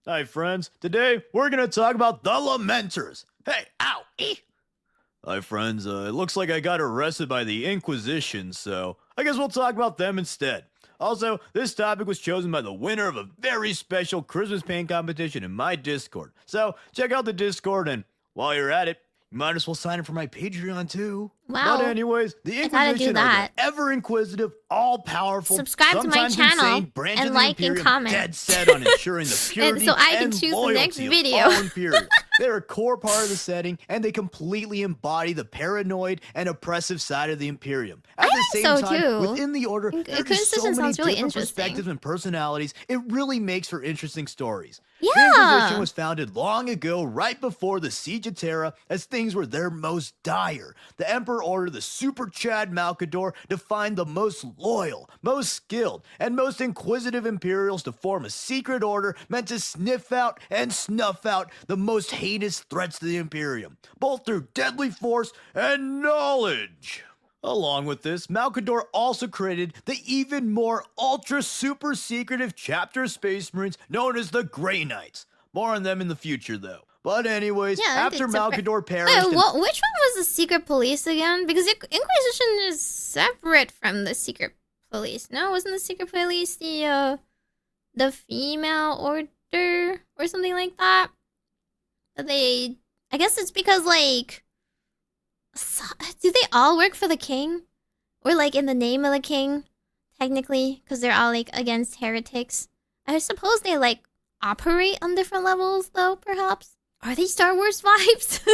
Hi friends, today we're gonna talk about the Lamenters. Hey, ow, Hi friends, it looks like I got arrested by the Inquisition, so I guess we'll talk about them instead. Also, this topic was chosen by the winner of a very special Christmas paint competition in my Discord. So check out the Discord, and while you're at it, you might as well sign up for my Patreon too. Wow. But anyways, the Inquisition are the ever-inquisitive, all-powerful, subscribe to my channel and like and comment. Dead set on ensuring the purity so I can and choose loyalty the next of video. all Imperials. They're a core part of the setting, and they completely embody the paranoid and oppressive side of the Imperium. At the same time, too. within the Order, there are just so many really different perspectives and personalities. It really makes for interesting stories. Yeah. The Inquisition was founded long ago, right before the Siege of Terra, as things were their most dire. The Emperor ordered the Super Chad Malcador to find the most loyal, most skilled, and most inquisitive Imperials to form a secret order meant to sniff out and snuff out the most heinous threats to the Imperium, both through deadly force and knowledge. Along with this, Malcador also created the even more ultra super secretive chapter of Space Marines known as the Grey Knights. More on them in the future though. But anyways, after Malcador perished... Wait, which one was the secret police again? Because the Inquisition is separate from the secret police. No, wasn't the secret police the female order or something like that? I guess it's because, like... do they all work for the king? Or, like, in the name of the king? Technically, because they're all, like, against heretics. I suppose they, like, operate on different levels, though, perhaps? Are they Star Wars vibes?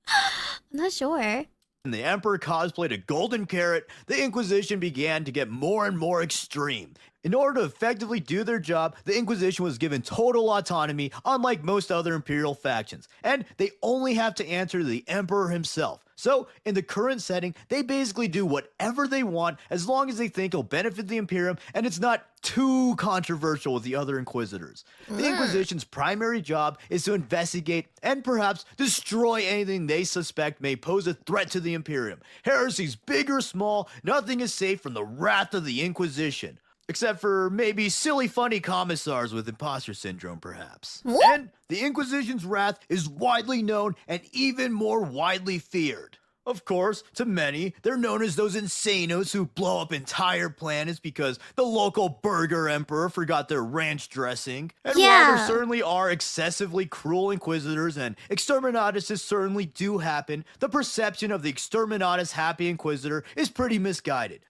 I'm not sure. When the Emperor cosplayed a golden carrot, the Inquisition began to get more and more extreme. In order to effectively do their job, the Inquisition was given total autonomy, unlike most other Imperial factions, and they only have to answer to the Emperor himself. So, in the current setting, they basically do whatever they want as long as they think it'll benefit the Imperium and it's not too controversial with the other Inquisitors. The Inquisition's primary job is to investigate and perhaps destroy anything they suspect may pose a threat to the Imperium. Heresies big or small, nothing is safe from the wrath of the Inquisition. Except for maybe silly funny commissars with imposter syndrome, perhaps. And the Inquisition's wrath is widely known and even more widely feared. Of course, to many, they're known as those insanos who blow up entire planets because the local burger emperor forgot their ranch dressing. And while there certainly are excessively cruel inquisitors and exterminatuses certainly do happen, the perception of the exterminatus happy inquisitor is pretty misguided.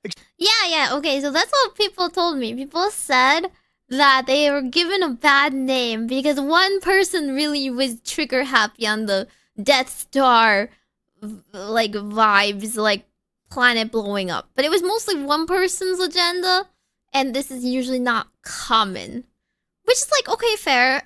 Okay, so that's what people told me. People said that they were given a bad name because one person really was trigger happy on the Death Star like vibes, like planet blowing up. But it was mostly one person's agenda, and this is usually not common. Which is like, okay, fair.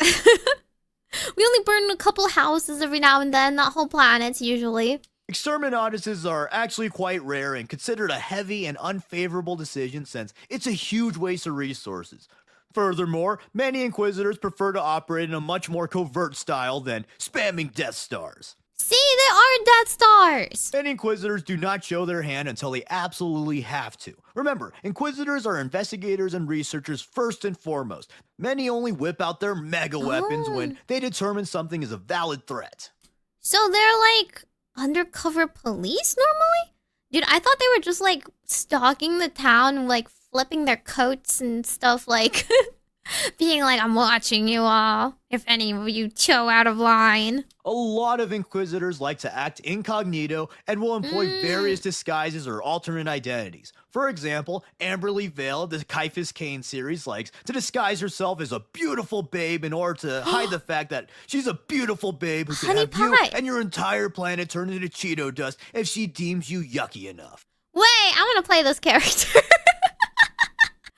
We only burn a couple houses every now and then, not whole planets usually. Exterminatuses are actually quite rare and considered a heavy and unfavorable decision since it's a huge waste of resources. Furthermore, many Inquisitors prefer to operate in a much more covert style than spamming Death Stars. See, they are Death Stars! And Inquisitors do not show their hand until they absolutely have to. Remember, Inquisitors are investigators and researchers first and foremost. Many only whip out their mega weapons when they determine something is a valid threat. So they're like undercover police normally? Dude, I thought they were just like stalking the town, like flipping their coats and stuff, like being like, I'm watching you all, if any of you toe out of line. A lot of Inquisitors like to act incognito and will employ various disguises or alternate identities. For example, Amberly Vale of the Caiaphas Cain series likes to disguise herself as a beautiful babe in order to hide the fact that she's a beautiful babe who can have you and your entire planet turn into Cheeto dust if she deems you yucky enough. Wait, I want to play this character.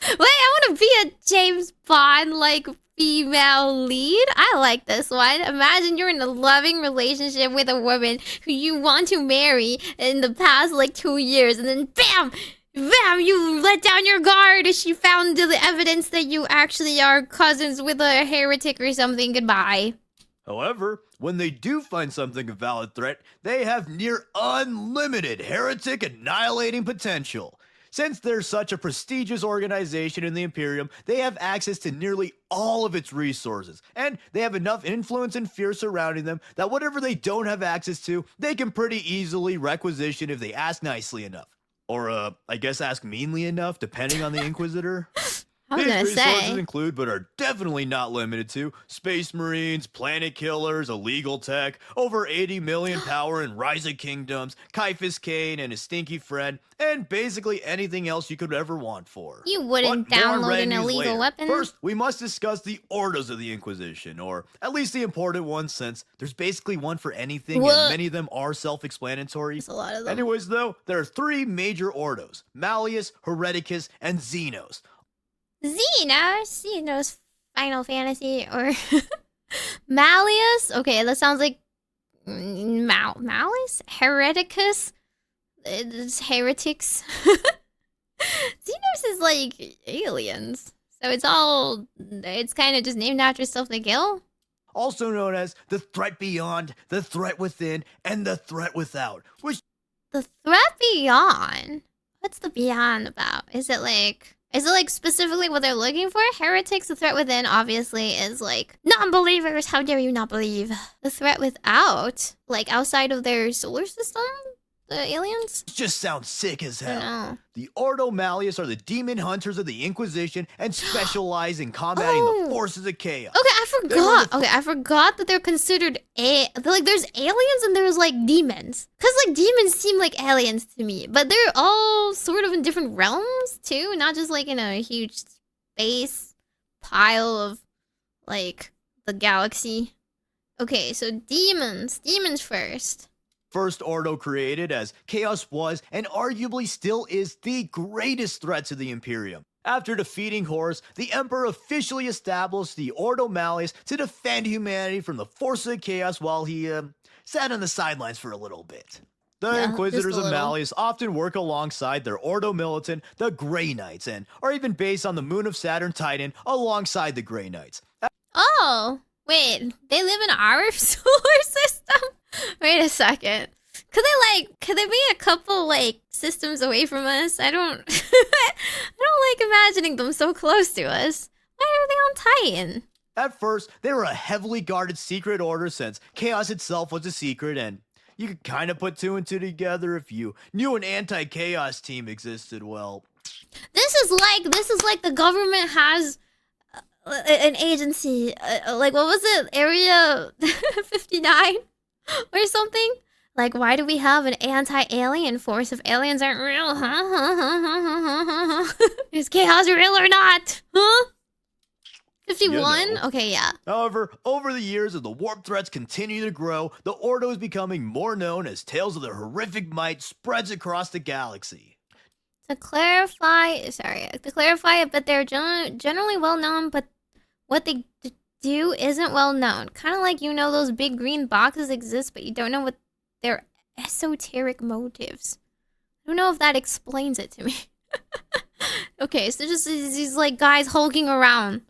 Wait, I want to be a James Bond, like, female lead. I like this one. Imagine you're in a loving relationship with a woman who you want to marry in the past, like, 2 years. And then, bam! Bam! You let down your guard. She found the evidence that you actually are cousins with a heretic or something. Goodbye. However, when they do find something a valid threat, they have near unlimited heretic annihilating potential. Since they're such a prestigious organization in the Imperium, they have access to nearly all of its resources, and they have enough influence and fear surrounding them that whatever they don't have access to, they can pretty easily requisition if they ask nicely enough. Or, I guess ask meanly enough, depending on the Inquisitor. I was These gonna resources say. include, but are definitely not limited to, space marines, planet killers, illegal tech, over 80 million power in Rise of Kingdoms, Caiaphas Cain and his stinky friend, and basically anything else you could ever want for. You wouldn't But more on download Red an News illegal later. weapon. First, we must discuss the orders of the Inquisition, or at least the important ones, since there's basically one for anything, What? and many of them are self-explanatory. There's a lot of them. Anyways, though, there are 3 major ordos: Malleus, Hereticus, and Xenos. Xenos, Final Fantasy, or Malleus. Okay, that sounds like Malice, Hereticus. It's heretics. Xenos is like aliens, so it's kind of just named after stuff they kill. Also known as the threat beyond, the threat within, and the threat without, which The threat beyond. What's the beyond about? Is it like specifically what they're looking for? Heretics, the threat within, obviously, is like non-believers. How dare you not believe? The threat without, like outside of their solar system, the aliens. just sounds sick as I don't hell. know. The Ordo Malleus are the demon hunters of the Inquisition and specialize in combating Oh. the forces of chaos. Okay, I were forgot. the- Okay, I forgot that they're considered there's aliens and there's like demons. Cause like demons seem like aliens to me, but they're all sort of in different realms too, not just like in a huge space pile of like the galaxy. Okay, so demons first. First Ordo created as Chaos was and arguably still is the greatest threat to the Imperium. After defeating Horus, the Emperor officially established the Ordo Malleus to defend humanity from the forces of chaos while he sat on the sidelines for a little bit. The Yeah, Inquisitors just a of little. Malleus often work alongside their Ordo Militant, the Grey Knights, and are even based on the moon of Saturn Titan alongside the Grey Knights. Oh, wait, they live in our solar system? Wait a second. Could they be a couple like systems away from us? I don't I don't like imagining them so close to us. Why are they on Titan? At first, they were a heavily guarded secret order since Chaos itself was a secret, and you could kind of put 2 and 2 together if you knew an anti-chaos team existed. Well, This is like the government has an agency. Like what was it? Area 59 or something? Like, why do we have an anti-alien force if aliens aren't real? Huh? Is chaos real or not? Huh? 51? You know. Okay, yeah. however, over the years as the warp threats continue to grow, the Ordo is becoming more known as tales of their horrific might spreads across the galaxy. To clarify a bit, they're generally well known, but what they do isn't well known. Kind of like, those big green boxes exist, but you don't know what their esoteric motives. I don't know if that explains it to me. Okay, so just these like guys hulking around.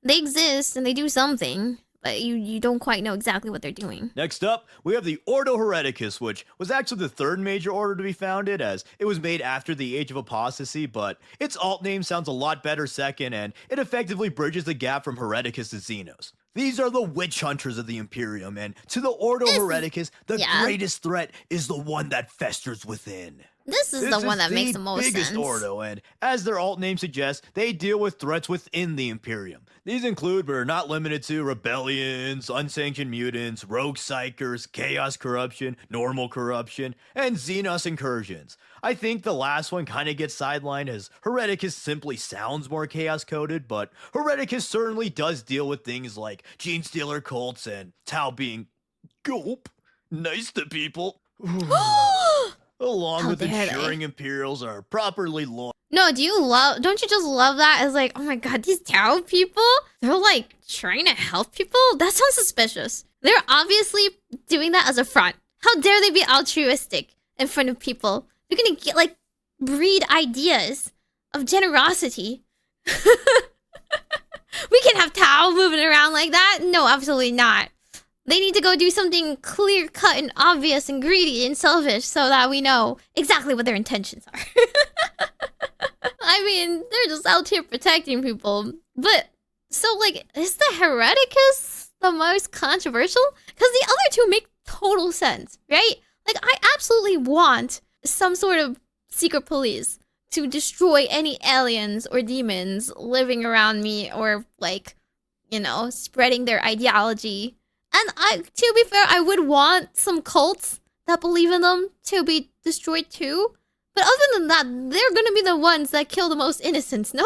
They exist and they do something, but you don't quite know exactly what they're doing. Next up, we have the Ordo Hereticus, which was actually the 3rd major order to be founded, as it was made after the Age of Apostasy, but its alt name sounds a lot better second, and it effectively bridges the gap from Hereticus to Xenos. These are the witch hunters of the Imperium, and to the Ordo Hereticus, the yeah. greatest threat is the one that festers within. This is the one that makes the most biggest sense. Ordo, and as their alt name suggests, they deal with threats within the Imperium. These include, but are not limited to, rebellions, unsanctioned mutants, rogue psychers, chaos corruption, normal corruption, and Xenos incursions. I think the last one kind of gets sidelined as Hereticus simply sounds more chaos-coded, but Hereticus certainly does deal with things like Gene Stealer cults and Tau being gulp, nice to people. Along How with dare they. ensuring Imperials are properly loyal. No, don't you just love that as like, oh my god, these Tao people, they're like trying to help people? That sounds suspicious. They're obviously doing that as a front. How dare they be altruistic in front of people? They're gonna get like breed ideas of generosity. We can have Tao moving around like that? No, absolutely not. They need to go do something clear cut and obvious and greedy and selfish so that we know exactly what their intentions are. I mean, they're just out here protecting people. But, so, like, is the Hereticus the most controversial? Because the other two make total sense, right? Like, I absolutely want some sort of secret police to destroy any aliens or demons living around me or, like, you know, spreading their ideology. And to be fair, I would want some cults that believe in them to be destroyed too. But other than that, they're gonna be the ones that kill the most innocents, no?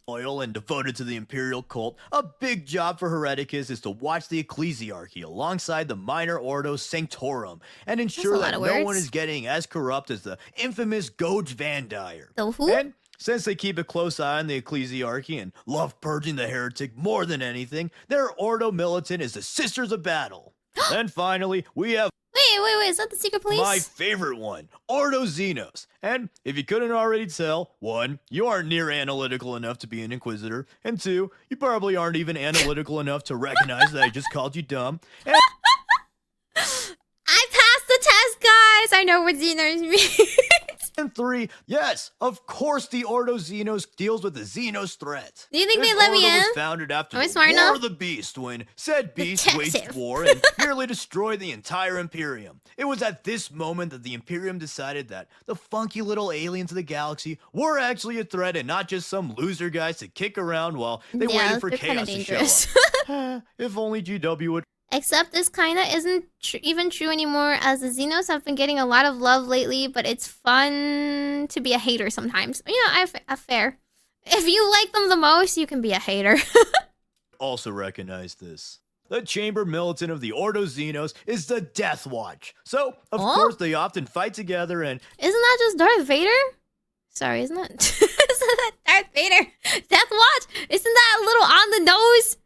Loyal and devoted to the imperial cult, a big job for Hereticus is to watch the ecclesiarchy alongside the minor Ordo Sanctorum and ensure that no one is getting as corrupt as the infamous Goge Van Dyer. The who? And since they keep a close eye on the ecclesiarchy and love purging the heretic more than anything, their Ordo militant is the Sisters of Battle. And finally, we have Wait, is that the secret police? my favorite one, Ordo Xenos. And if you couldn't already tell, 1, you aren't near analytical enough to be an Inquisitor, and 2, you probably aren't even analytical enough to recognize that I just called you dumb. And I passed the test, guys! I know what Xenos means. And 3, yes, of course the Ordo Xenos deals with the Xenos threat. Do you think This they let me Ordo in? was founded after Am I the smart War enough? of the Beast, when said beast Detective. waged war and nearly destroyed the entire Imperium. It was at this moment that the Imperium decided that the funky little aliens of the galaxy were actually a threat and not just some loser guys to kick around while they waited for they're kinda chaos to show dangerous. up. If only GW would. Except this kinda isn't even true anymore, as the Xenos have been getting a lot of love lately, but it's fun to be a hater sometimes. You know, I fair. If you like them the most, you can be a hater. Also recognize this. The chamber militant of the Ordo Xenos is the Death Watch. So, of course, they often fight together and Isn't that just Darth Vader? Sorry, isn't that? Isn't that Darth Vader? Death Watch? Isn't that a little on the nose?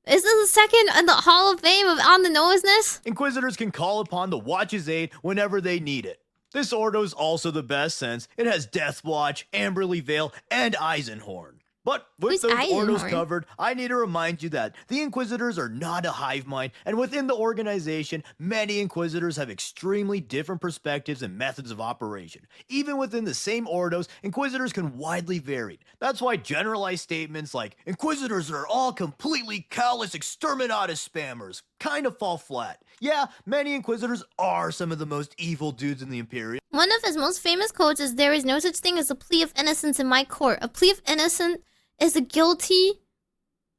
Is this the second in the Hall of Fame of on the noseness? Inquisitors can call upon the Watch's aid whenever they need it. This Ordo's also the best since it has Death Watch, Amberley Vale, and Eisenhorn. But with Who's those Ordos Eisenhorn? covered, I need to remind you that the Inquisitors are not a hive mind, and within the organization, many Inquisitors have extremely different perspectives and methods of operation. Even within the same Ordos, Inquisitors can widely vary. That's why generalized statements like, Inquisitors are all completely callous exterminatus spammers, kind of fall flat. Yeah, many Inquisitors are some of the most evil dudes in the Imperium. One of his most famous quotes is, "There is no such thing as a plea of innocence in my court. A plea of innocence is a guilty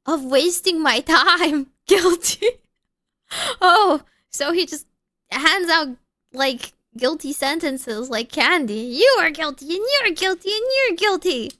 of wasting my time." Guilty. Oh, so he just hands out, like, guilty sentences like candy. You are guilty, and you're guilty, and you're guilty.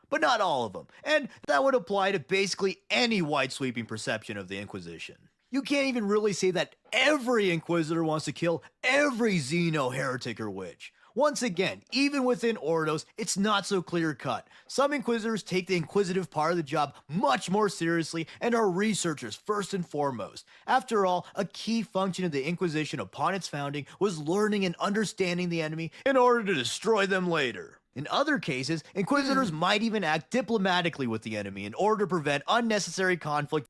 But not all of them. And that would apply to basically any wide-sweeping perception of the Inquisition. You can't even really say that every Inquisitor wants to kill every Xeno, heretic, or witch. Once again, even within Ordos, it's not so clear-cut. Some Inquisitors take the inquisitive part of the job much more seriously and are researchers first and foremost. After all, a key function of the Inquisition upon its founding was learning and understanding the enemy in order to destroy them later. In other cases, Inquisitors might even act diplomatically with the enemy in order to prevent unnecessary conflict.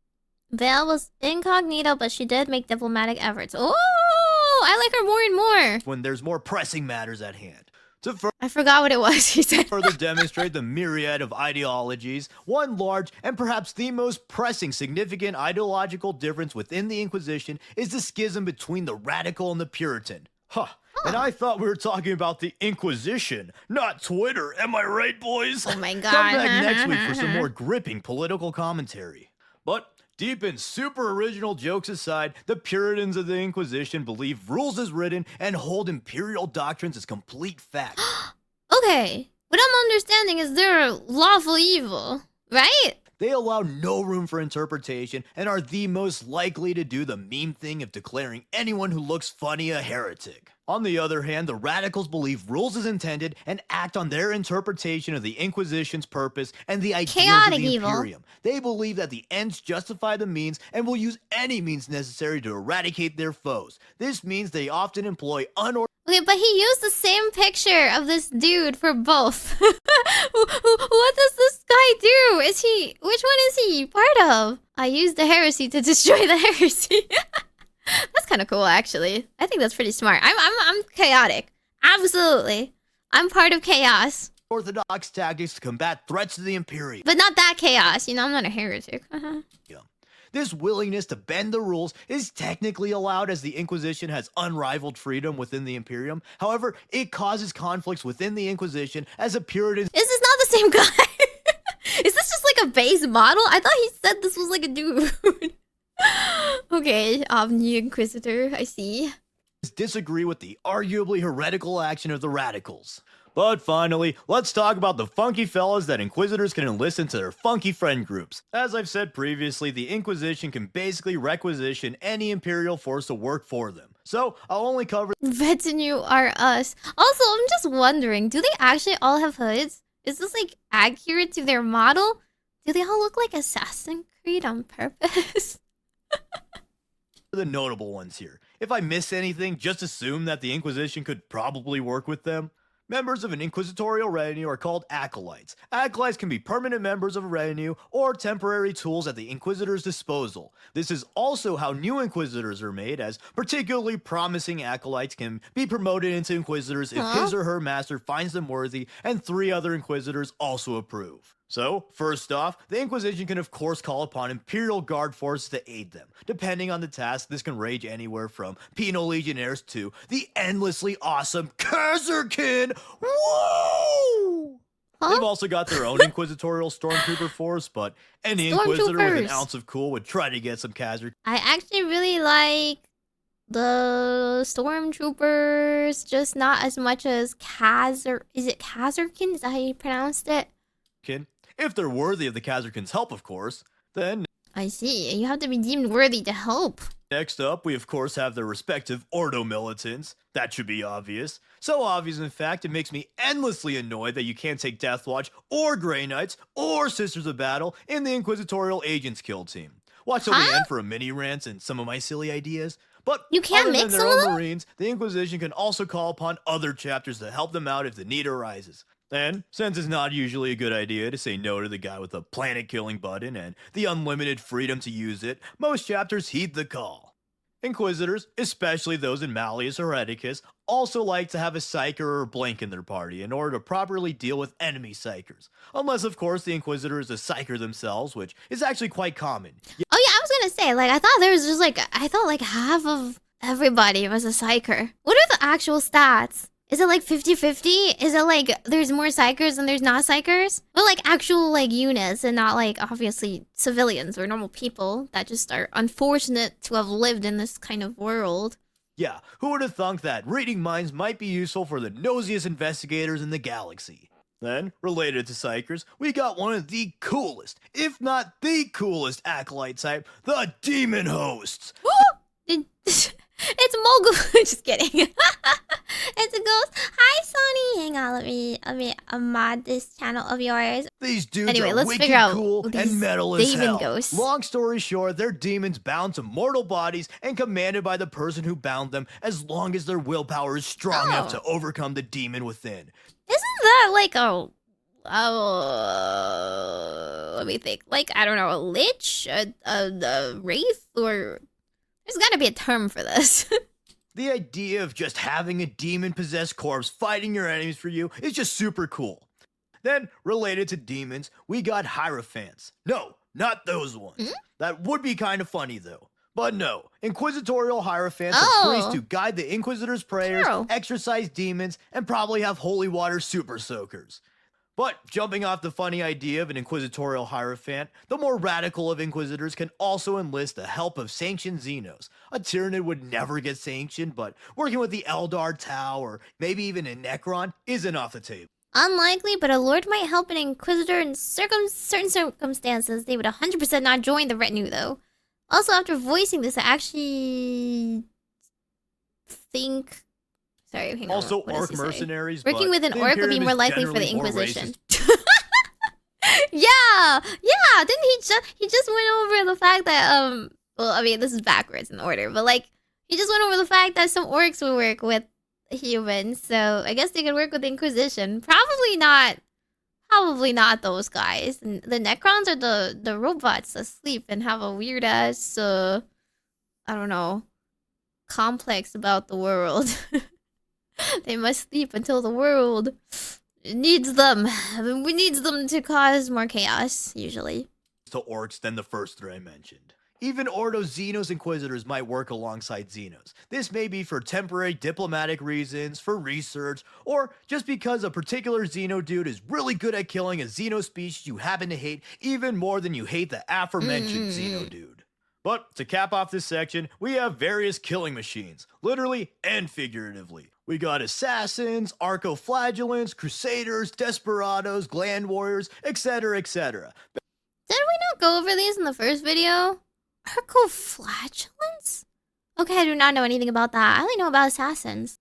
Vale was incognito, but she did make diplomatic efforts. Oh, I like her more and more. When there's more pressing matters at hand. To I forgot what it was he said. further demonstrate the myriad of ideologies, one large and perhaps the most pressing significant ideological difference within the Inquisition is the schism between the radical and the Puritan. Huh. And I thought we were talking about the Inquisition, not Twitter. Am I right, boys? Oh my god. Come back next week for some more gripping political commentary. But deep in super original jokes aside, the Puritans of the Inquisition believe rules as written and hold imperial doctrines as complete fact. Okay, what I'm understanding is they're lawful evil, right? They allow no room for interpretation and are the most likely to do the meme thing of declaring anyone who looks funny a heretic. On the other hand, the radicals believe rules as intended and act on their interpretation of the Inquisition's purpose and the ideals Chaotic of the evil. Imperium. They believe that the ends justify the means and will use any means necessary to eradicate their foes. This means they often employ Okay, but he used the same picture of this dude for both. What does this guy do? Which one is he part of? I used the heresy to destroy the heresy. That's kind of cool, actually. I think that's pretty smart. I'm chaotic. Absolutely. I'm part of chaos. orthodox tactics to combat threats to the Imperium. But not that chaos, you know, I'm not a heretic. This willingness to bend the rules is technically allowed as the Inquisition has unrivaled freedom within the Imperium. However, it causes conflicts within the Inquisition as a Puritan. Is this not the same guy? Is this just like a base model? I thought he said this was like a dude. Okay, new Inquisitor, I see. Disagree with the arguably heretical action of the radicals. But finally, let's talk about the funky fellas that Inquisitors can enlist into their funky friend groups. As I've said previously, the Inquisition can basically requisition any Imperial force to work for them. So, I'll only cover Retinue are us. Also, I'm just wondering, do they actually all have hoods? Is this like accurate to their model? Do they all look like Assassin's Creed on purpose? the notable ones here. If I miss anything, just assume that the Inquisition could probably work with them. Members of an inquisitorial retinue are called acolytes. Acolytes can be permanent members of a retinue or temporary tools at the Inquisitor's disposal. This is also how new Inquisitors are made, as particularly promising acolytes can be promoted into Inquisitors if his or her master finds them worthy and 3 other Inquisitors also approve. So, first off, the Inquisition can of course call upon Imperial Guard forces to aid them. Depending on the task, this can range anywhere from penal legionnaires to the endlessly awesome Kazerkin! Woo! They've also got their own inquisitorial stormtrooper force, but any Inquisitor with an ounce of cool would try to get some Kazerkin. I actually really like the stormtroopers, just not as much as Is it Kazerkin? Is that how you pronounced it? If they're worthy of the Kazerkin's help, of course. Then I see. You have to be deemed worthy to help. Next up, we of course have their respective Ordo militants. That should be obvious. So obvious, in fact, it makes me endlessly annoyed that you can't take Death Watch or Grey Knights or Sisters of Battle in the Inquisitorial Agents Kill team. Watch till the end for a mini rant and some of my silly ideas. But you can't other mix than their some own of them? Marines, the Inquisition can also call upon other chapters to help them out if the need arises. And since it's not usually a good idea to say no to the guy with the planet-killing button and the unlimited freedom to use it, most chapters heed the call. Inquisitors, especially those in Malleus or Hereticus, also like to have a Psyker or a Blank in their party in order to properly deal with enemy Psykers. Unless, of course, the Inquisitor is a Psyker themselves, which is actually quite common. Oh yeah, I was gonna say, like, I thought there was just like, I thought like half of everybody was a Psyker. What are the actual stats? Is it like 50-50? Is it like there's more Psykers than there's not Psykers? Or like actual like units and not like obviously civilians or normal people that just are unfortunate to have lived in this kind of world? Yeah, who would have thunk that reading minds might be useful for the nosiest investigators in the galaxy? Then, related to Psykers, we got one of the coolest, if not the coolest acolyte type, the Demon Hosts. It's Mogul. Just kidding. It's a ghost. Hi, Sonny. Hang on, let me mod this channel of yours. These dudes anyway, are let's wicked figure out cool and metal as hell. Ghosts. Long story short, they're demons bound to mortal bodies and commanded by the person who bound them, as long as their willpower is strong enough to overcome the demon within. Isn't that like let me think. Like, I don't know, a lich, a wraith, or there's gotta be a term for this. The idea of just having a demon-possessed corpse fighting your enemies for you is just super cool. Then, related to demons, we got Hierophants. No, not those ones. That would be kind of funny, though. But no, Inquisitorial Hierophants are priests who guide the Inquisitor's prayers, exorcise demons, and probably have holy water super soakers. But jumping off the funny idea of an Inquisitorial Hierophant, the more radical of Inquisitors can also enlist the help of Sanctioned Xenos. A Tyranid would never get sanctioned, but working with the Eldar Tau or maybe even a Necron isn't off the table. Unlikely, but a lord might help an Inquisitor in certain circumstances. They would 100% not join the retinue, though. Also, after voicing this, I actually think... Sorry, hang on. Also, orc mercenaries. Working with an orc would be more likely for the Inquisition. yeah. Didn't he just went over the fact that well, I mean, this is backwards in order, but like he just went over the fact that some orcs would work with humans, so I guess they could work with the Inquisition. Probably not those guys. And the Necrons are the robots that sleep and have a weird ass I don't know, complex about the world. They must sleep until the world needs them. We needs them to cause more chaos, usually. To orcs than the first three I mentioned. Even Ordo Xenos Inquisitors might work alongside Xenos. This may be for temporary diplomatic reasons, for research, or just because a particular Xeno dude is really good at killing a Xeno species you happen to hate even more than you hate the aforementioned Xeno dude. But to cap off this section, we have various killing machines, literally and figuratively. We got assassins, arcoflagellants, crusaders, desperados, gland warriors, etc., etc. Did we not go over these in the first video? Arcoflagellants? Okay, I do not know anything about that. I only know about assassins.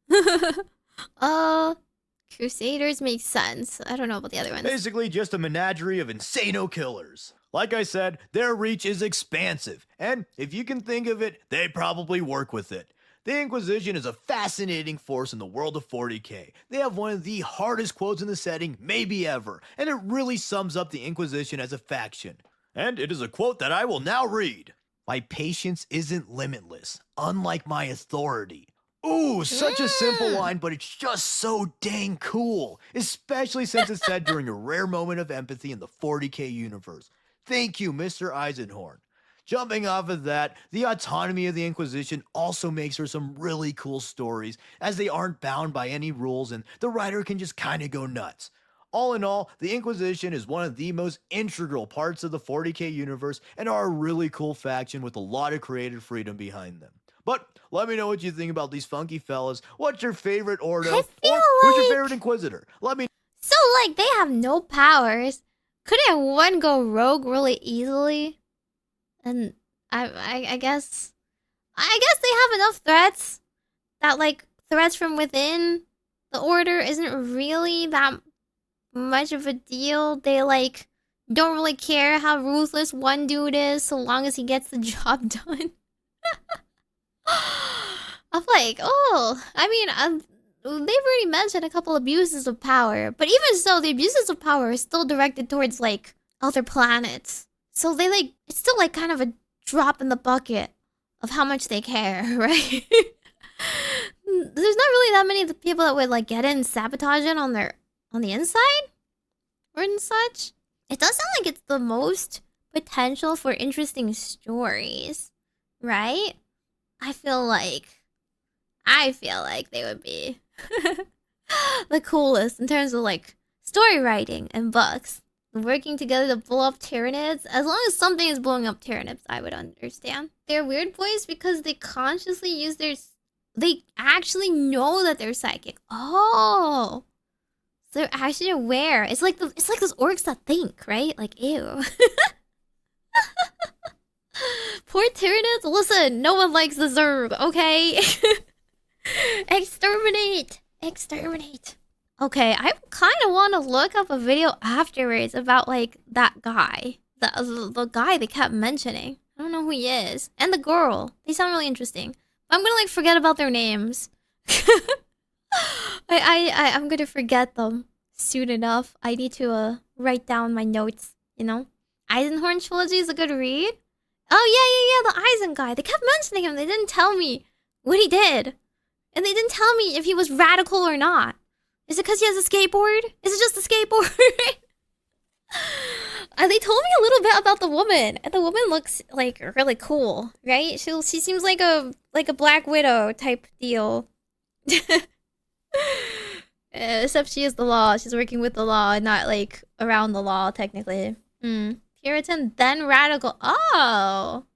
Crusaders makes sense. I don't know about the other ones. Basically just a menagerie of insano killers. Like I said, their reach is expansive, and if you can think of it, they probably work with it. The Inquisition is a fascinating force in the world of 40k. They have one of the hardest quotes in the setting, maybe ever, and it really sums up the Inquisition as a faction. And it is a quote that I will now read. My patience isn't limitless, unlike my authority. Ooh, such a simple line, but it's just so dang cool, especially since it's said during a rare moment of empathy in the 40k universe. Thank you, Mr. Eisenhorn. Jumping off of that, the autonomy of the Inquisition also makes for some really cool stories, as they aren't bound by any rules and the writer can just kinda go nuts. All in all, the Inquisition is one of the most integral parts of the 40k universe and are a really cool faction with a lot of creative freedom behind them. But let me know what you think about these funky fellas. What's your favorite Ordo? Or who's your favorite Inquisitor? Let me. So, like, they have no powers. Couldn't one go rogue really easily? And I guess they have enough threats that, like, threats from within the order isn't really that much of a deal. They, like, don't really care how ruthless one dude is so long as he gets the job done. I'm like, oh, I mean, they've already mentioned a couple abuses of power, but even so, the abuses of power are still directed towards, like, other planets. So they, like, it's still, like, kind of a drop in the bucket of how much they care, right? There's not really that many people that would, like, get in, sabotage it on the inside or and such. It does sound like it's the most potential for interesting stories, right? I feel like they would be the coolest in terms of, like, story writing and books. Working together to blow up Tyranids. As long as something is blowing up Tyranids, I would understand. They're weird boys because they consciously use their... They actually know that they're psychic. Oh! So they're actually aware. It's like those orcs that think, right? Like, ew. Poor Tyranids. Listen, no one likes the Zerg, okay? Exterminate! Exterminate! Okay, I kind of want to look up a video afterwards about, like, that guy. The guy they kept mentioning. I don't know who he is. And the girl. They sound really interesting. But I'm gonna, like, forget about their names. I'm gonna forget them soon enough. I need to write down my notes, you know? Eisenhorn Trilogy is a good read. Oh, yeah, the Eisen guy. They kept mentioning him. They didn't tell me what he did. And they didn't tell me if he was radical or not. Is it because he has a skateboard? Is it just a skateboard? They told me a little bit about the woman. And the woman looks, like, really cool, right? She seems like a Black Widow type deal. Except she is the law. She's working with the law and not, like, around the law, technically. Puritan, then radical. Oh!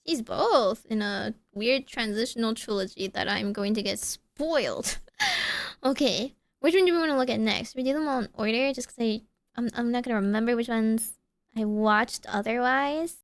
She's both in a weird transitional trilogy that I'm going to get spoiled. Okay. Which one do we want to look at next? We do them all in order just because I'm not going to remember which ones I watched otherwise.